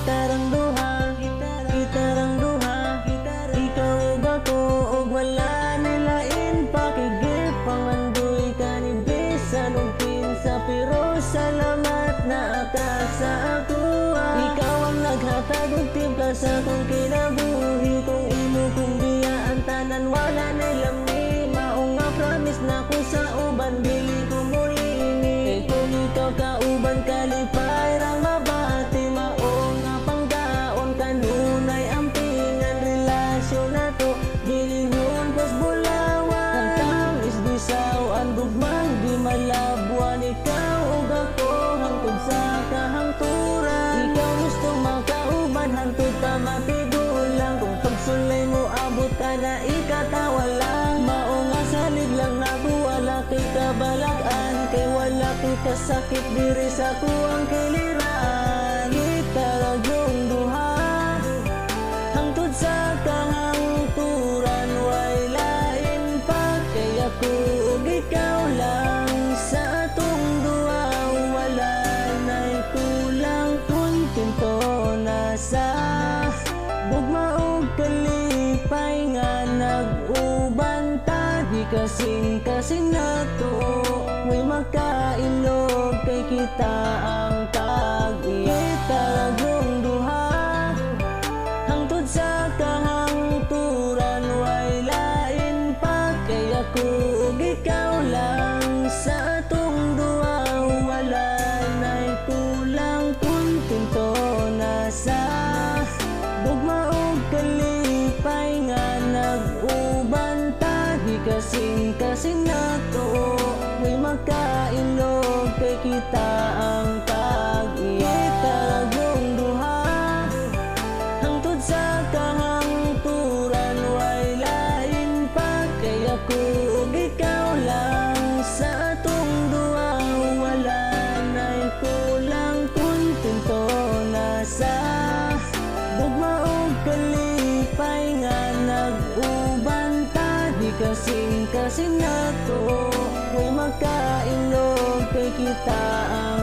gitarang duha, gitarang duha. Ikaw ug ako ug wala nilain pakigip pangandoy kanibisan ug kinsa pero salamat na ka sa ako. Ikaw ang naghatag og timpla sa akong kinabuhi kung imo kong biyaan tanan wala nilami mao nga promise na ko sa uban dili ko mulini. Kay kung ikaw kauban kalipay rang mabati mao nga panggaon kanunay ampingan relasyon nato gilihon kos bulawan tamis bisaw ang dugmang di malabwan ikaw ug ako hangtod sa kahangturan. Ikaw gusto makauban hangtod ta matigulang kung pagsulay mo abot ka na ikatawa lang mao nga salig lang nako wala kay kabalag-an kay wala kay kasakit diri sa kuwang kiliran. Kita ragyong duha hangtod sa kahangturan way lain pa kay ako ug ikaw lang sa atong duha wala na'y kulang kontento na sa bugma ug kalipay nga nag-uban ta di kasing nato way makailog kay kita ang tag-kita ragyong duha hangtod sa kahangturan way lain pa kay ako ug ikaw lang sa atong duha wala na'y kulang kontento na sa bugma ug kalipay nga nag-uban ta di kasing nato way makailog kay kita ang tag-kita ragyong duha hangtod sa kahangturan way lain pa kay ako ug ikaw lang sa atong duha wala na'y kulang kontento na sa bugma ug kalipay nga nag-uban ta di kasing nato way makailog kay kita ang